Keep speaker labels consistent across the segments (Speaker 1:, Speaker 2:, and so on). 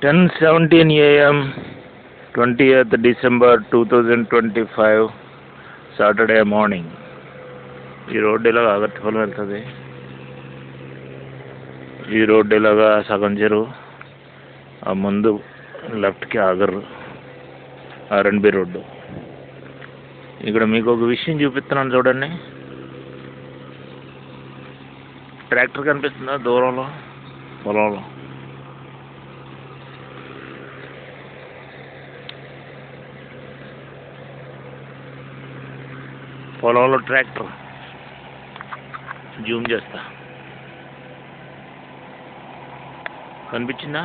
Speaker 1: 10:17 a.m. 20th December 2025 Saturday morning. ఈ road ఇలాగా ఆగర్తిపల్లి వెళ్తుంది. ఈ రోడ్డు ఇలాగా సగం చెరువు, ఆ ముందు లెఫ్ట్కి ఆగరు R&B రోడ్డు. ఇక్కడ మీకు ఒక విషయం చూపిస్తున్నాను చూడండి. ట్రాక్టర్ కనిపిస్తుందా దూరంలో పొలంలో? పొలంలో ట్రాక్టర్ జూమ్ చేస్తా, కనిపించిందా?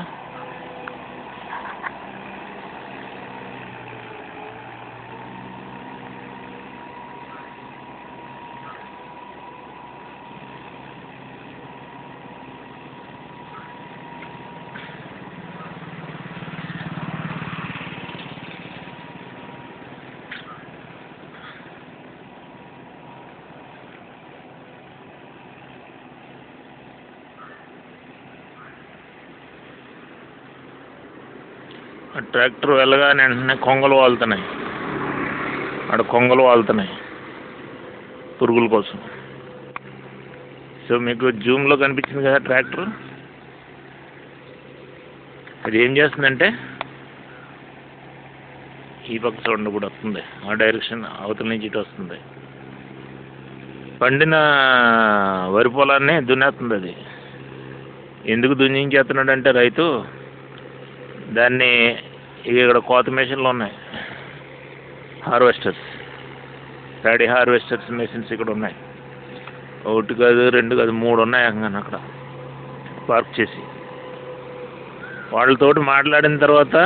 Speaker 1: ట్రాక్టర్ వెళ్ళగానే వెంటనే కొంగలు వాళ్తున్నాయి, అక్కడ కొంగలు వాళ్తున్నాయి పురుగుల కోసం. సో మీకు జూమ్లో కనిపించింది కదా ట్రాక్టర్. అది ఏం చేస్తుందంటే ఈ పక్క చూడండి కూడా వస్తుంది, ఆ డైరెక్షన్ అవతల నుంచి ఇటు వస్తుంది. పండిన వరి పొలాన్ని దున్నేస్తుంది. అది ఎందుకు దున్నించేస్తున్నాడంటే రైతు దాన్ని, ఇక్కడ కోత మెషిన్లు ఉన్నాయి, హార్వెస్టర్స్, ప్యాడీ హార్వెస్టర్స్ మెషిన్స్ ఇక్కడ ఉన్నాయి. ఒకటి కాదు, రెండు కాదు, 3 ఉన్నాయి అక్కడ పార్క్ చేసి. వాళ్ళతోటి మాట్లాడిన తర్వాత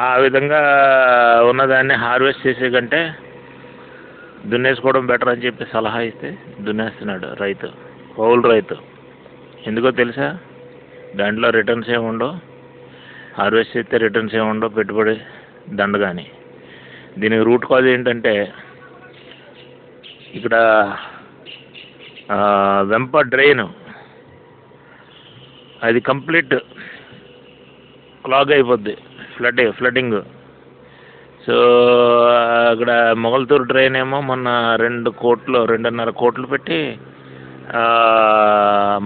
Speaker 1: ఆ విధంగా ఉన్నదాన్ని హార్వెస్ట్ చేసే కంటే దున్నేసుకోవడం బెటర్ అని చెప్పి సలహా ఇస్తే దున్నేస్తున్నాడు రైతు, కౌలు రైతు. ఎందుకో తెలుసా? దాంట్లో రిటర్న్స్ ఏమి ఉండవు, హార్వెస్ట్ చేస్తే రిటర్న్స్ ఏమి ఉండవు, పెట్టుబడి దండగాని. దీనికి రూట్ కాజ్ ఏంటంటే ఇక్కడ వెంప డ్రైన్ అది కంప్లీట్ క్లాగ్ అయిపోద్ది, ఫ్లడ్డింగ్. సో అక్కడ మొగల్తూరు డ్రైన్ ఏమో మొన్న 2.5 కోట్లు పెట్టి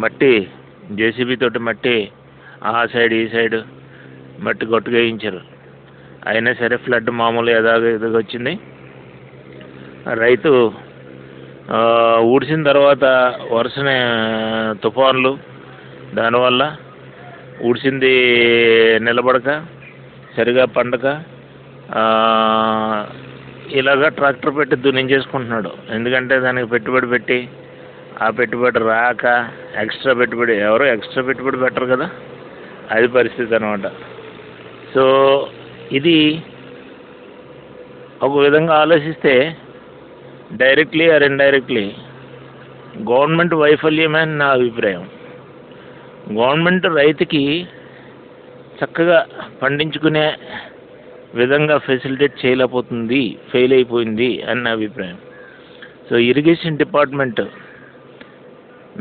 Speaker 1: మట్టి JCB తోటి మట్టి ఆ సైడ్ ఈ సైడ్ మట్టి గట్టుగా వేయించారు. అయినా సరే ఫ్లడ్ మామూలు ఎదాగా వచ్చింది. రైతు ఊడ్చిన తర్వాత వరుసనే తుఫాన్లు, దానివల్ల ఊడ్చింది నిలబడక సరిగా పండక ఇలాగా ట్రాక్టర్ పెట్టి దున్నించేసుకుంటున్నాడు. ఎందుకంటే దానికి పెట్టుబడి పెట్టి ఆ పెట్టుబడి రాక ఎక్స్ట్రా పెట్టుబడి, ఎవరో ఎక్స్ట్రా పెట్టుబడి పెట్టరు కదా, అది పరిస్థితి అనమాట. సో ఇది ఒక విధంగా ఆలోచిస్తే డైరెక్ట్లీ ఆర్ ఇండైరెక్ట్లీ గవర్నమెంట్ వైఫల్యమే అని నా అభిప్రాయం. గవర్నమెంట్ రైతుకి చక్కగా పండించుకునే విధంగా ఫెసిలిటేట్ చేయలేకపోతుంది, ఫెయిల్ అయిపోయింది అని నా అభిప్రాయం. So irrigation department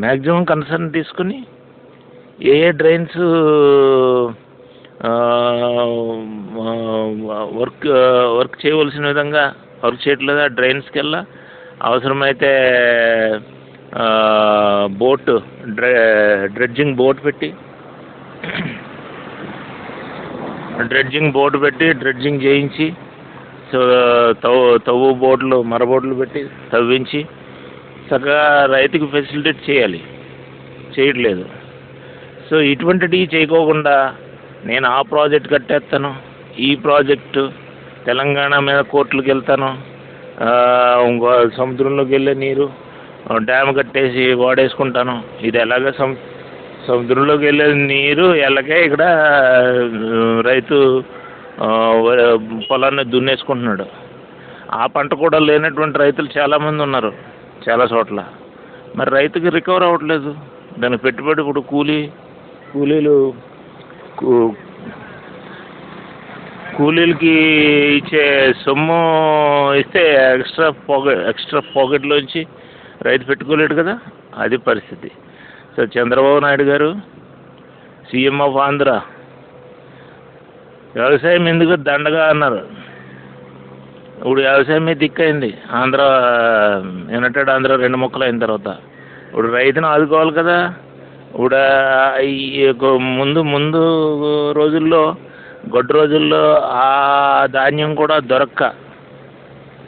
Speaker 1: maximum concern తీసుకుని ఏ డ్రైన్స్ వర్క్ చేయవలసిన విధంగా వర్క్ చేయట్లేదు, ఆ డ్రైన్స్కి వెళ్ళా అవసరమైతే డ్రెడ్జింగ్ బోట్ పెట్టి డ్రెడ్జింగ్ చేయించి, సో తవ్వు బోట్లు మరబోట్లు పెట్టి తవ్వించి చక్కగా రైతుకి ఫెసిలిటేట్ చేయాలి, చేయట్లేదు. సో ఇటువంటివి చేయకోకుండా నేను ఆ ప్రాజెక్ట్ కట్టేస్తాను, ఈ ప్రాజెక్టు తెలంగాణ మీద కోర్టులకు వెళ్తాను, ఇంకో సముద్రంలోకి వెళ్ళే నీరు డ్యామ్ కట్టేసి వాడేసుకుంటాను. ఇది ఎలాగ సముద్రంలోకి వెళ్ళే నీరు ఎలాగే ఇక్కడ రైతు పొలాన్ని దున్నేసుకుంటున్నాడు. ఆ పంట కూడా లేనటువంటి రైతులు చాలామంది ఉన్నారు చాలా చోట్ల. మరి రైతుకి రికవర్ అవ్వట్లేదు. దానికి పెట్టుబడి ఇప్పుడు కూలీలకి ఇచ్చే సొమ్ము ఇస్తే ఎక్స్ట్రా పాకెట్లోంచి రైతు పెట్టుకోలేడు కదా, అది పరిస్థితి. సో చంద్రబాబు నాయుడు గారు, సీఎం ఆఫ్ ఆంధ్ర, వ్యవసాయం ఎందుకు దండగా అన్నారు. ఇప్పుడు వ్యవసాయం మీద దిక్కైంది. యునైటెడ్ ఆంధ్ర 2 ముక్కలు అయిన తర్వాత ఇప్పుడు రైతును ఆదుకోవాలి కదా. ఇప్పుడు ముందు రోజుల్లో గొడ్డు రోజుల్లో ఆ ధాన్యం కూడా దొరక్క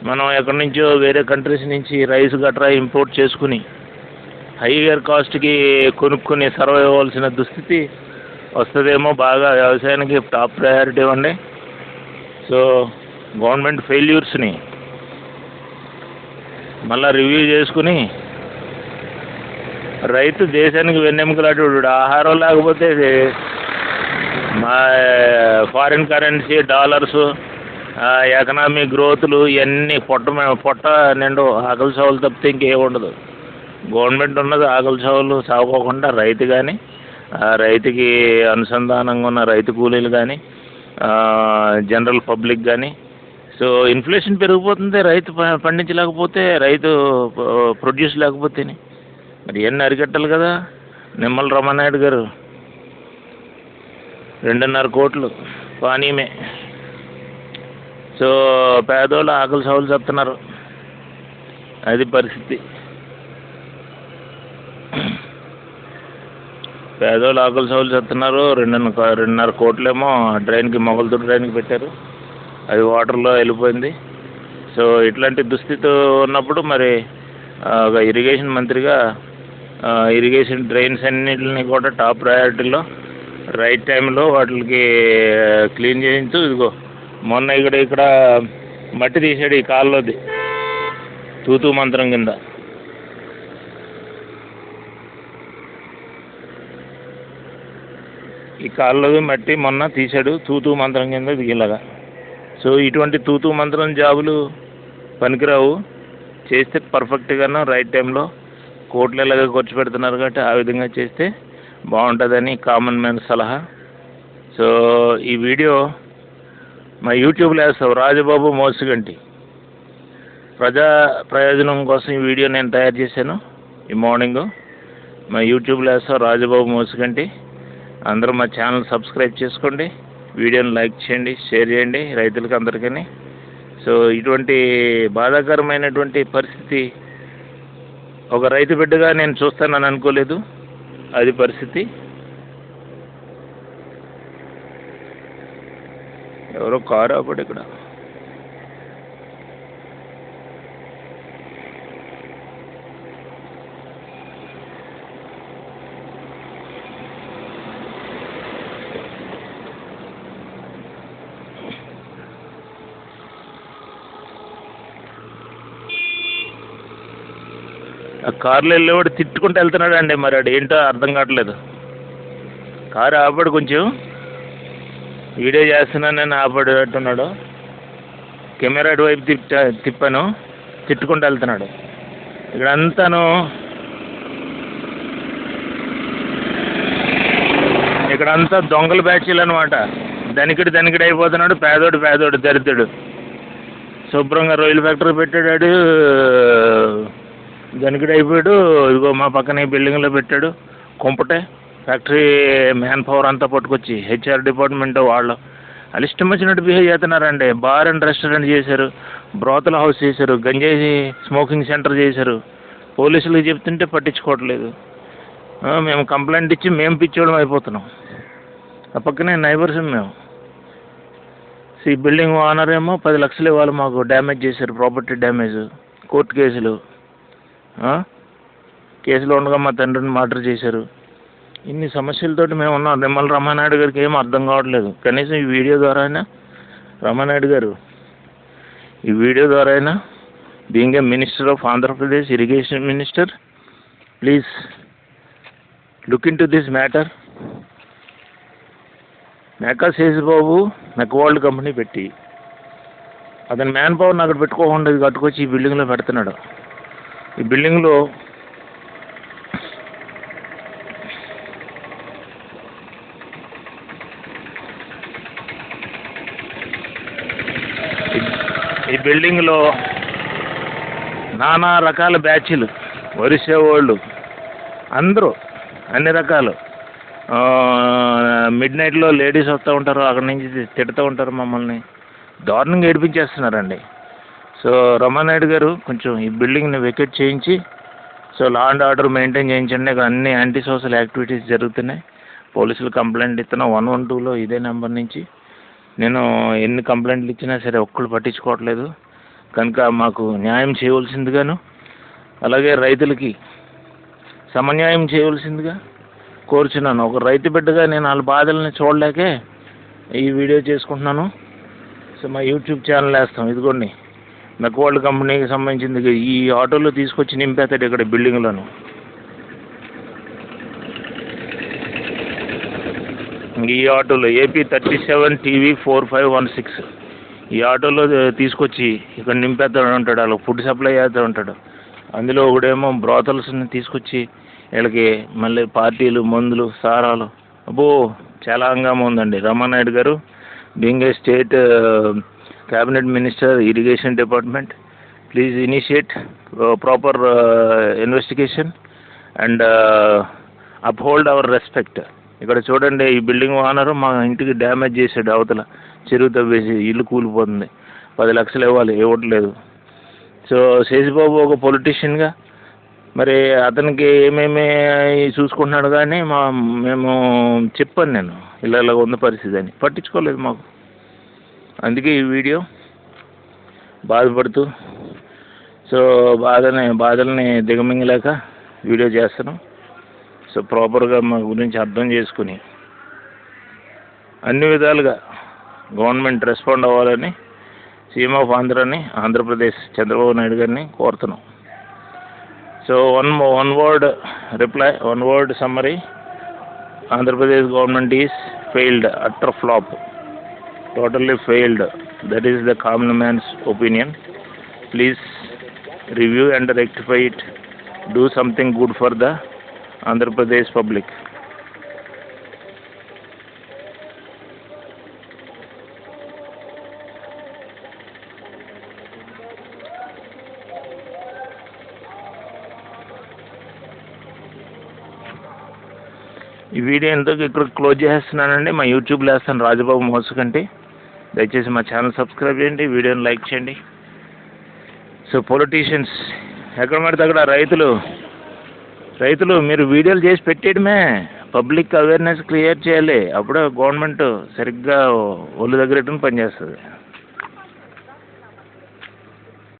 Speaker 1: మనం ఎక్కడి నుంచో వేరే కంట్రీస్ నుంచి రైస్ గట్రా ఇంపోర్ట్ చేసుకుని హైయర్ కాస్ట్కి కొనుక్కొని సర్వైవ్ అవ్వాల్సిన దుస్థితి వస్తుందేమో. బాగా వ్యవసాయానికి టాప్ ప్రయారిటీ ఇవ్వండి. సో గవర్నమెంట్ ఫెయిల్యూర్స్ని మళ్ళీ రివ్యూ చేసుకుని రైతు దేశానికి వెన్నెముకలాంటి ఆహారం లేకపోతే మా ఫారిన్ కరెన్సీ డాలర్సు ఎకనామిక్ గ్రోత్లు ఇవన్నీ పొట్ట నిండు ఆకలి చావులు తప్పితే ఇంకేం ఉండదు. గవర్నమెంట్ ఉన్నది ఆకలి చావులు సాగుకోకుండా రైతు కానీ రైతుకి అనుసంధానంగా ఉన్న రైతు కూలీలు కానీ జనరల్ పబ్లిక్ కానీ. సో ఇన్ఫ్లేషన్ పెరిగిపోతుంది రైతు పండించలేకపోతే, రైతు ప్రొడ్యూస్ లేకపోతే. మరి ఇవన్నీ అరికట్టాలి కదా. నిమ్మల రామానాయుడు గారు 2.5 కోట్లు పానీయమే. సో పేదోళ్ళు ఆకలి చావులు చెప్తున్నారు. అది పరిస్థితి. పేదోళ్ళు ఆకలి చావులు చెప్తున్నారు. 2.5 కోట్లేమో డ్రైన్కి మొగల్తూరు డ్రైన్కి పెట్టారు. అది వాటర్లో వెళ్ళిపోయింది. సో ఇట్లాంటి దుస్థితి ఉన్నప్పుడు మరి ఒక ఇరిగేషన్ మంత్రిగా ఇరిగేషన్ డ్రైన్స్ అన్నింటిని కూడా టాప్ ప్రయారిటీలో రైట్ టైంలో వాటికి క్లీన్ చేయించు. ఇదిగో మొన్న ఇక్కడ మట్టి తీసాడు ఈ కాల్లోది తూతూ మంత్రం కింద. ఈ కాల్లోది మట్టి మొన్న తీసాడు తూతూ మంత్రం కింద దిగేలాగా. సో ఇటువంటి తూతూ మంత్రం జాబులు పనికిరావు. చేస్తే పర్ఫెక్ట్గాను రైట్ టైంలో కోట్లు ఎలాగ ఖర్చు పెడుతున్నారు కాబట్టి ఆ విధంగా చేస్తే బాగుంటుందని కామన్ మ్యాన్ సలహా. సో ఈ వీడియో మా యూట్యూబ్లో వేస్తావు రాజబాబు మోసుగంటి. ప్రజా ప్రయోజనం కోసం ఈ వీడియో నేను తయారు చేశాను. ఈ మార్నింగ్ మా యూట్యూబ్లో వేస్తావు రాజబాబు మోసుగంటి. అందరూ మా ఛానల్ సబ్స్క్రైబ్ చేసుకోండి, వీడియోని లైక్ చేయండి, షేర్ చేయండి రైతులకు అందరికీ. సో ఇటువంటి బాధాకరమైనటువంటి పరిస్థితి ఒక రైతు బిడ్డగా నేను చూస్తానని అనుకోలేదు. అది పరిస్థితి. ఎవరో కారు ఆపడు ఇక్కడ. ఆ కారులో వెళ్ళేవాడు తిట్టుకుంటూ వెళ్తున్నాడు అండి. మరి అది ఏంటో అర్థం కావట్లేదు. కారు ఆపాడు, కొంచెం వీడియో చేస్తున్నానని ఆపడుతున్నాడు. కెమెరా అటువైపు తిప్పాను, తిట్టుకుంటూ వెళ్తున్నాడు. ఇక్కడంతా దొంగల బ్యాచీలు అనమాట. ధనికుడు అయిపోతున్నాడు, పేదోడు దరిద్రుడు. శుభ్రంగా రొయ్యల ఫ్యాక్టరీ పెట్టాడు, ధనికుడు అయిపోయాడు. ఇదిగో మా పక్కన ఈ బిల్డింగ్లో పెట్టాడు కుంపటే ఫ్యాక్టరీ. మ్యాన్ పవర్ అంతా పట్టుకొచ్చి హెచ్ఆర్ డిపార్ట్మెంట్ వాళ్ళు ఇష్టం వచ్చినట్టు బిహేవ్ చేస్తున్నారండి. బార్ అండ్ రెస్టారెంట్ చేశారు, బ్రోతల్ హౌస్ చేశారు, గంజాయి స్మోకింగ్ సెంటర్ చేశారు. పోలీసులకు చెప్తుంటే పట్టించుకోవట్లేదు. మేము కంప్లైంట్ ఇచ్చి మేము పిచ్చోళ్ళం అయిపోతున్నాం. ఆ పక్కనే నైబర్స్ మేము. ఈ బిల్డింగ్ ఓనర్ ఏమో 10 లక్షలు ఇవ్వాలి మాకు, డ్యామేజ్ చేశారు, ప్రాపర్టీ డ్యామేజ్. కోర్టు కేసులు ఉండగా మా తండ్రిని మర్డర్ చేశారు. ఇన్ని సమస్యలతోటి మేము ఉన్నాం. నిమ్మల రామానాయుడు గారికి ఏం అర్థం కావట్లేదు. కనీసం ఈ వీడియో ద్వారా అయినా రామానాయుడు గారు, ఈ వీడియో ద్వారా అయినా being a minister of Andhra Pradesh, irrigation minister, please look into this matter. Meka Seshababu మెక్వాల్డ్ కంపెనీ పెట్టి అతని మ్యాన్ పవర్ని అక్కడ పెట్టుకోకుండా ఇది కట్టుకొచ్చి ఈ బిల్డింగ్లో పెడుతున్నాడు. ఈ బిల్డింగ్లో నానా రకాల బ్యాచ్లు, వరిసే వాళ్ళు అందరూ అన్ని రకాలు మిడ్ నైట్లో లేడీస్ వస్తూ ఉంటారు, అక్కడి నుంచి తిడుతూ ఉంటారు మమ్మల్ని, దారుణంగా ఏడిపించేస్తున్నారండి. సో రమానాయుడు గారు కొంచెం ఈ బిల్డింగ్ని వెకేట్ చేయించి so law and order maintain చేయించండి. ఇక్కడ అన్ని యాంటీ సోషల్ యాక్టివిటీస్ జరుగుతున్నాయి. పోలీసులు కంప్లైంట్ ఇస్తున్నా 112లో ఇదే నెంబర్ నుంచి. నేను ఎన్ని కంప్లైంట్లు ఇచ్చినా సరే ఒక్కళ్ళు పట్టించుకోవట్లేదు. కనుక మాకు న్యాయం చేయవలసిందిగాను, అలాగే రైతులకి సమన్యాయం చేయవలసిందిగా కోరుచున్నాను. ఒక రైతు బిడ్డగా నేను వాళ్ళ బాధల్ని చూడలేకే ఈ వీడియో చేసుకుంటున్నాను. సో మా యూట్యూబ్ ఛానల్ వేస్తాం. ఇదిగోండి మెక్వాల్డ్ కంపెనీకి సంబంధించింది. ఈ ఆటోలో తీసుకొచ్చి నింపేస్తాడు ఇక్కడ బిల్డింగ్లోను. ఈ ఆటోలో AP 37 TV 4516 ఈ ఆటోలో తీసుకొచ్చి ఇక్కడ నింపేస్తూ ఉంటాడు. వాళ్ళకి ఫుడ్ సప్లై చేస్తూ ఉంటాడు. అందులో ఒకడేమో బ్రోతల్స్ని తీసుకొచ్చి వీళ్ళకి మళ్ళీ పార్టీలు, మందులు, సారాలు. అబ్బో చాలా హంగామా ఉందండి. రమానాయుడు గారు being a state cabinet minister, irrigation department, please initiate proper investigation and uphold our respect. ఇక్కడ చూడండి, ఈ బిల్డింగ్ ఓనరు మా ఇంటికి డ్యామేజ్ చేసాడు. అవతల చెరువు తవ్వేసి ఇల్లు కూలిపోతుంది. 10 లక్షలు ఇవ్వాలి, ఇవ్వట్లేదు. సో శేషబాబు ఒక పొలిటీషియన్గా మరి అతనికి ఏమేమి చూసుకుంటున్నాడు, కానీ మేము చెప్పాను నేను ఇలా ఉన్న పరిస్థితి అని, పట్టించుకోలేదు మాకు. అందుకే ఈ వీడియో బాధపడుతూ సో బాధల్ని దిగమింగలేక వీడియో చేస్తాను. సో ప్రాపర్గా మా గురించి అర్థం చేసుకుని అన్ని విధాలుగా గవర్నమెంట్ రెస్పాండ్ అవ్వాలని సీఎం ఆఫ్ ఆంధ్రప్రదేశ్ చంద్రబాబు నాయుడు గారిని కోరుతున్నాం. So one word reply, one word summary: Andhra government is failed, utter flop, totally failed. That is the common man's opinion. Please review and rectify it. Do something good for the Andhra Pradesh public. ఈ video ఎంతో ఇక్కడ close చేస్తున్నానండి. మా యూట్యూబ్లో వేస్తాను, రాజబాబు మోసకంటి. దయచేసి మా channel subscribe చేయండి, వీడియోని లైక్ చేయండి. సో పొలిటీషియన్స్ ఎక్కడ పడితే అక్కడ రైతులు మీరు వీడియోలు చేసి పెట్టేయడమే, పబ్లిక్ అవేర్నెస్ క్రియేట్ చేయాలి. అప్పుడే గవర్నమెంట్ సరిగ్గా ఒళ్ళు దగ్గర పనిచేస్తుంది.